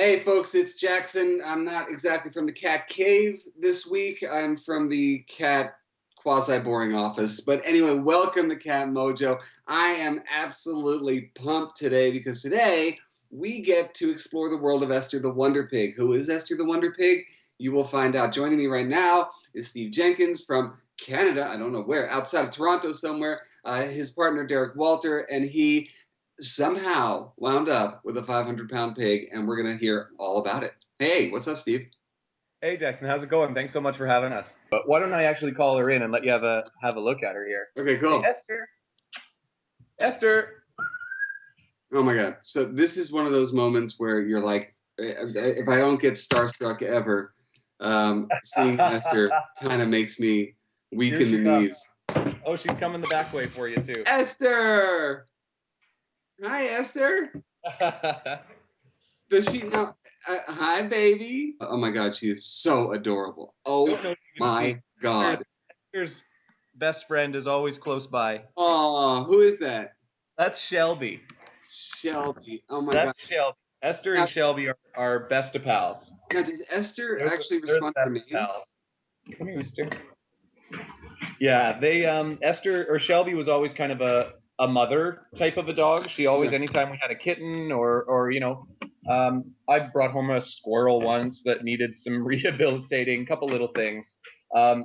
Hey folks, it's Jackson. I'm not exactly from the cat cave this week. I'm from the cat quasi-boring office. But anyway, welcome to Cat Mojo. I am absolutely pumped today because today we get to explore the world of Esther the Wonder Pig. Who is Esther the Wonder Pig? You will find out. Joining me right now is Steve Jenkins from Canada. I don't know where, outside of Toronto somewhere. His partner Derek Walter, and he somehow wound up with a 500-pound pig, and we're going to hear all about it. Hey, what's up, Steve? Hey Jackson, how's it going? Thanks so much for having us. But why don't I actually call her in and let you have a look at her here? Okay, Hey cool. Esther. Esther. Oh my God. So this is one of those moments where you're like, if I don't get starstruck ever, seeing Esther kind of makes me weak in the knees. Oh, she's coming the back way for you too. Esther! Hi, Esther. Does she know? Hi, baby. Oh my God, she is so adorable. Oh my God. Esther's best friend is always close by. Oh, who is that? That's Shelby. Shelby. Oh my That's God. Shelby. Esther and Shelby are best of pals. Now, does Esther actually They're respond to her name? pals. Come here, Esther. Yeah, Esther or Shelby was always kind of a mother type of a dog. She always, anytime we had a kitten or I brought home a squirrel once that needed some rehabilitating, a couple little things.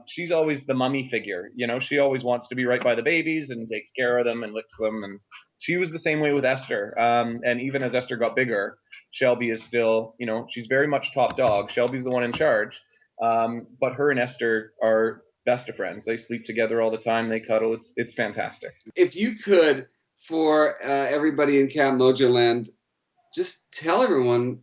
She's always the mummy figure. She always wants to be right by the babies and takes care of them and licks them. And she was the same way with Esther. And even as Esther got bigger, Shelby is still, she's very much top dog. Shelby's the one in charge. But her and Esther are best of friends. They sleep together all the time. They cuddle. It's fantastic. If you could, for everybody in Cat Mojo land, just tell everyone,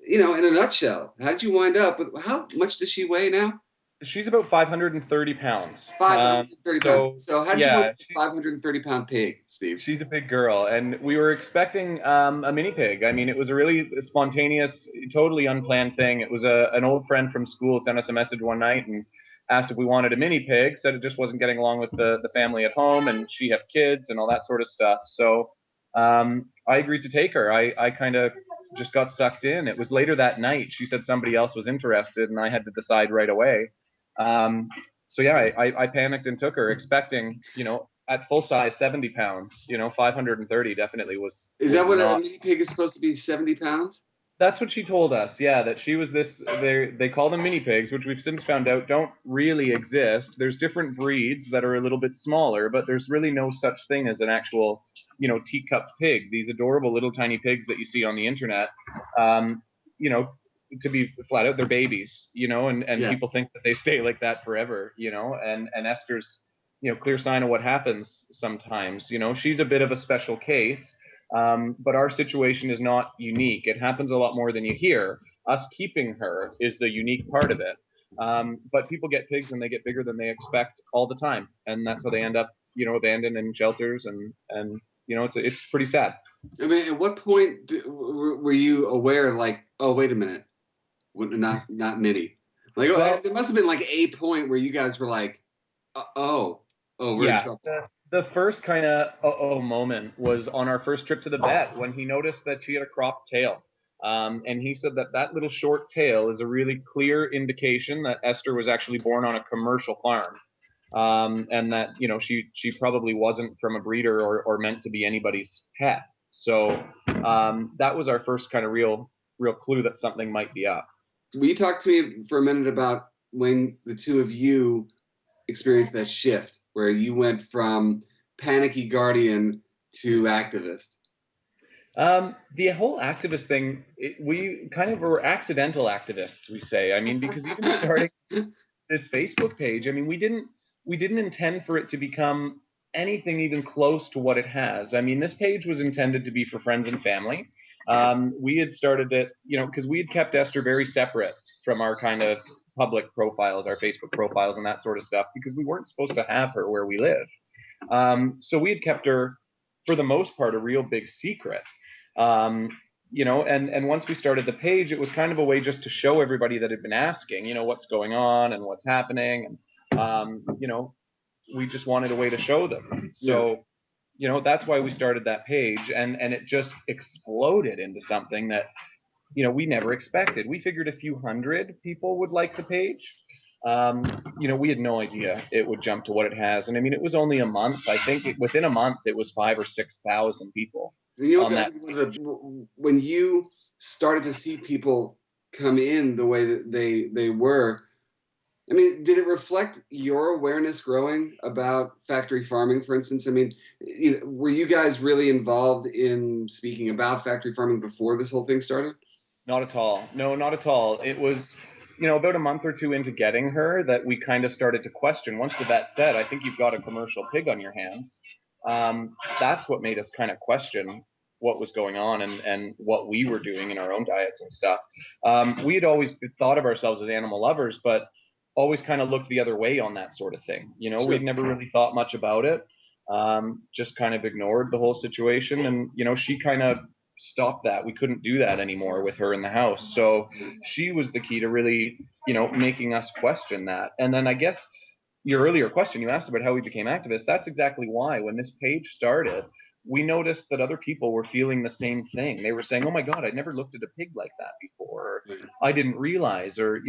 in a nutshell, how did you wind up with? How much does she weigh now? She's about 530 pounds. 530 pounds. So how did you wind up with a 530-pound pig, Steve? She's a big girl, and we were expecting a mini pig. I mean, it was a really spontaneous, totally unplanned thing. It was an old friend from school sent us a message one night and asked if we wanted a mini pig, said it just wasn't getting along with the family at home, and she had kids and all that sort of stuff. So I agreed to take her. I kind of just got sucked in. It was later that night. She said somebody else was interested, and I had to decide right away. So yeah, I panicked and took her, expecting, at full size, 70 pounds. 530 definitely was. Is that what a mini pig is supposed to be? 70 pounds? That's what she told us. Yeah, that she was this. They call them mini pigs, which we've since found out don't really exist. There's different breeds that are a little bit smaller, but there's really no such thing as an actual, teacup pig. These adorable little tiny pigs that you see on the internet. To be flat out, they're babies, and people think that they stay like that forever, and Esther's, clear sign of what happens sometimes. She's a bit of a special case, but our situation is not unique. It happens a lot more than you hear. Us keeping her is the unique part of it. But people get pigs and they get bigger than they expect all the time, and that's how they end up, abandoned in shelters, and it's pretty sad. I mean, at what point were you aware, like, oh, wait a minute, not mini? Like, there must have been like a point where you guys were like, we're in trouble. The first kind of moment was on our first trip to the vet when he noticed that she had a cropped tail. And he said that little short tail is a really clear indication that Esther was actually born on a commercial farm. And that, she probably wasn't from a breeder or meant to be anybody's pet. So that was our first kind of real clue that something might be up. Will you talk to me for a minute about when the two of you experienced that shift where you went from panicky guardian to activist? The whole activist thing, we kind of were accidental activists, we say. I mean, because even starting this Facebook page, I mean, we didn't intend for it to become anything even close to what it has. I mean, this page was intended to be for friends and family. We had started it, because we had kept Esther very separate from our kind of public profiles, our Facebook profiles and that sort of stuff, because we weren't supposed to have her where we live. So we had kept her, for the most part, a real big secret. And once we started the page, it was kind of a way just to show everybody that had been asking, what's going on and what's happening. And, we just wanted a way to show them. So, that's why we started that page. And it just exploded into something that we never expected. We figured a few hundred people would like the page. We had no idea it would jump to what it has. And I mean, it was only a month. I think within a month, it was 5,000 or 6,000 people on that. When you started to see people come in the way that they were, I mean, did it reflect your awareness growing about factory farming, for instance? I mean, were you guys really involved in speaking about factory farming before this whole thing started? Not at all. No, not at all. It was, about a month or two into getting her that we kind of started to question. Once the vet said, I think you've got a commercial pig on your hands, that's what made us kind of question what was going on and what we were doing in our own diets and stuff. We had always thought of ourselves as animal lovers, but always kind of looked the other way on that sort of thing. Sure. We'd never really thought much about it. Just kind of ignored the whole situation. And, she kind of stopped that. We couldn't do that anymore with her in the house. So she was the key to really, making us question that. And then I guess your earlier question, you asked about how we became activists. That's exactly why. When this page started, we noticed that other people were feeling the same thing. They were saying, "Oh my God, I never looked at a pig like that before. Or, I didn't realize," or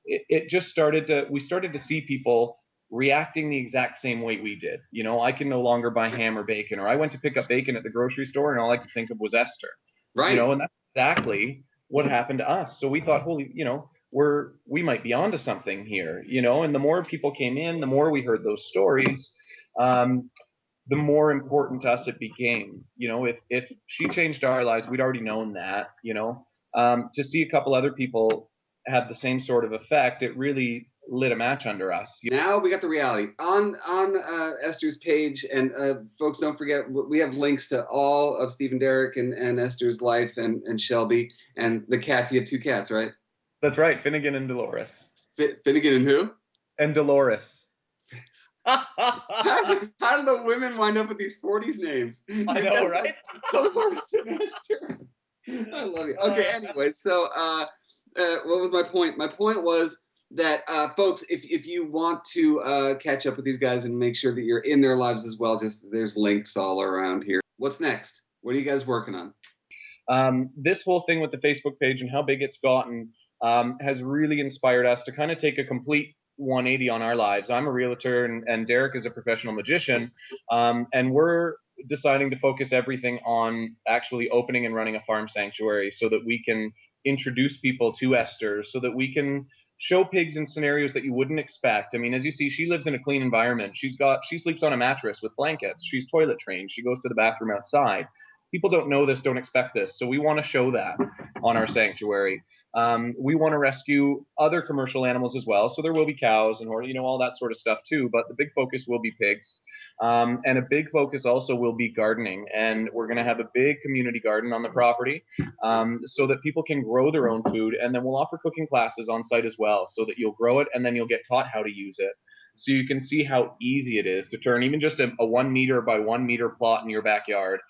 it just started to. We started to see people reacting the exact same way we did. I can no longer buy ham or bacon, or I went to pick up bacon at the grocery store, and all I could think of was Esther. Right. And that's exactly what happened to us. So we thought, holy, we might be onto something here, and the more people came in, the more we heard those stories, the more important to us it became. If she changed our lives, we'd already known that. To see a couple other people have the same sort of effect, it really lit a match under us. Now we got the reality on Esther's page, and folks, don't forget we have links to all of Steve and Derek and Esther's life and Shelby and the cats. You have two cats, right? That's right, Finnegan and Dolores. Finnegan and who? And Dolores. How do the women wind up with these 40s names? I know, right? Dolores and Esther. I love you. Okay, anyway, so what was my point? My point was that folks, if you want to catch up with these guys and make sure that you're in their lives as well, just there's links all around here. What's next? What are you guys working on? This whole thing with the Facebook page and how big it's gotten has really inspired us to kind of take a complete 180 on our lives. I'm a realtor and Derek is a professional magician, and we're deciding to focus everything on actually opening and running a farm sanctuary so that we can introduce people to Esther, so that we can show pigs in scenarios that you wouldn't expect. I mean, as you see, she lives in a clean environment. She sleeps on a mattress with blankets. She's toilet trained. She goes to the bathroom outside. People don't know this, don't expect this. So we want to show that on our sanctuary. We want to rescue other commercial animals as well. So there will be cows and all that sort of stuff too. But the big focus will be pigs. And a big focus also will be gardening. And we're going to have a big community garden on the property so that people can grow their own food. And then we'll offer cooking classes on site as well so that you'll grow it and then you'll get taught how to use it. So you can see how easy it is to turn even just a 1 meter by 1 meter plot in your backyard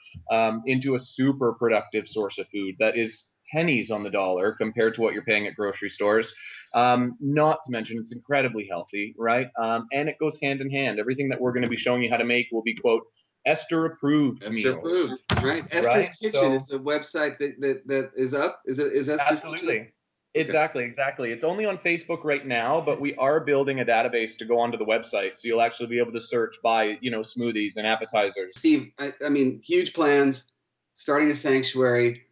into a super productive source of food that is pennies on the dollar compared to what you're paying at grocery stores. Not to mention it's incredibly healthy, right? And it goes hand in hand. Everything that we're going to be showing you how to make will be, quote, Esther approved. Esther approved, right? Esther's right? Kitchen is a website that is up. Is Esther's absolutely. Kitchen? Exactly. It's only on Facebook right now, but we are building a database to go onto the website, so you'll actually be able to search by, smoothies and appetizers. Steve, I mean, huge plans, starting a sanctuary,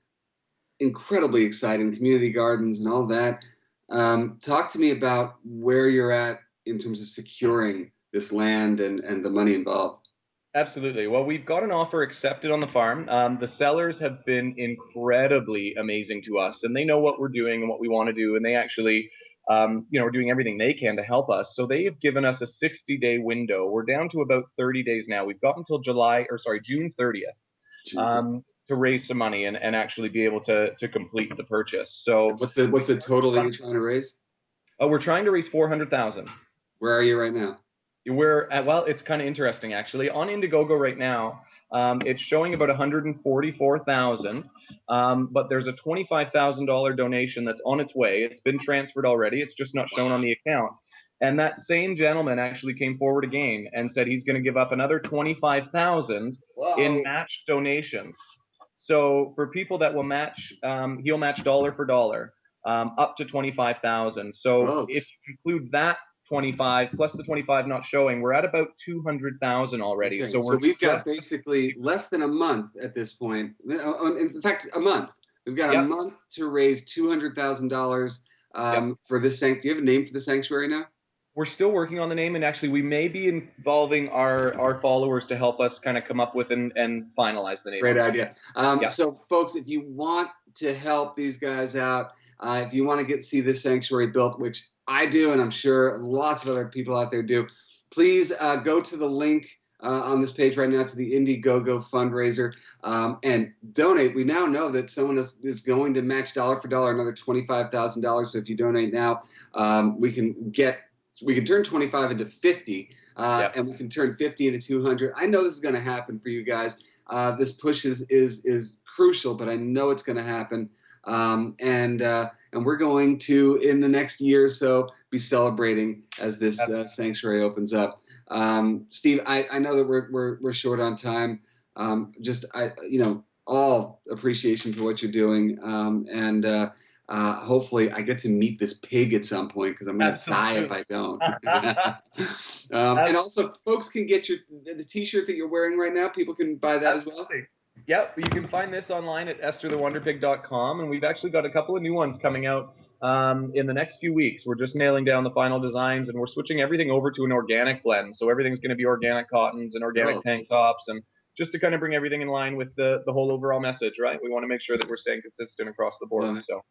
incredibly exciting, community gardens and all that. Talk to me about where you're at in terms of securing this land and the money involved. Absolutely. Well, we've got an offer accepted on the farm. The sellers have been incredibly amazing to us, and they know what we're doing and what we want to do, and they actually, are doing everything they can to help us. So they have given us a 60-day window. We're down to about 30 days now. We've got until June 30th to raise some money and actually be able to complete the purchase. So what's the total that you're trying to raise? We're trying to raise $400,000. Where are you right now? We're at, well, it's kind of interesting actually. On Indiegogo right now, it's showing about 144,000, but there's a $25,000 donation that's on its way. It's been transferred already. It's just not shown on the account. And that same gentleman actually came forward again and said he's going to give up another $25,000 in matched donations. So for people that will match, he'll match dollar for dollar, up to 25,000. So if Folks. you include that 25 plus the 25 not showing, we're at about 200,000 already. Okay, So so we're we've got just, basically less than a month at this point. In fact, a month. We've got a yep, month to raise $200,000 yep. for this sanctuary. Do you have a name for the sanctuary now? We're still working on the name, and actually, we may be involving our followers to help us kind of come up with and finalize the name Great on that. idea. Yeah, So, folks, if you want to help these guys out, if you want to see this sanctuary built, which I do, and I'm sure lots of other people out there do, please go to the link on this page right now to the Indiegogo fundraiser and donate. We now know that someone is going to match dollar for dollar another $25,000. So if you donate now, we can turn 25 into 50, yeah, and we can turn 50 into 200. I know this is going to happen for you guys. This push is crucial, but I know it's going to happen. And we're going to, in the next year or so, be celebrating as this sanctuary opens up. Steve, I know that we're short on time. All appreciation for what you're doing, and hopefully I get to meet this pig at some point because I'm going to die if I don't. And also, folks can get the T-shirt that you're wearing right now. People can buy that as well. Yep, you can find this online at estherthewonderpig.com, and we've actually got a couple of new ones coming out in the next few weeks. We're just nailing down the final designs, and we're switching everything over to an organic blend. So everything's going to be organic cottons and organic tank tops, and just to kind of bring everything in line with the whole overall message, right? We want to make sure that we're staying consistent across the board. So,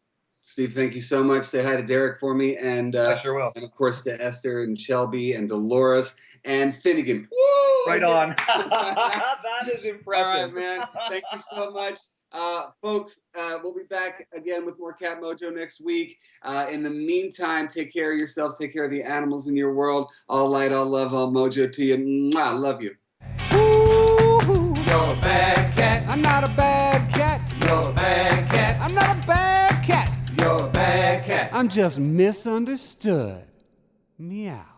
Steve, thank you so much. Say hi to Derek for me, and I sure will. And of course to Esther and Shelby and Dolores and Finnegan. Woo! Right on. That is impressive. All right, man. Thank you so much. Folks, we'll be back again with more Cat Mojo next week. In the meantime, take care of yourselves. Take care of the animals in your world. All light, all love, all mojo to you. Mwah, love you. Ooh, you're a bad cat. I'm not a bad cat. You're a bad cat. I'm not a bad cat. You're a bad cat. I'm just misunderstood. Meow.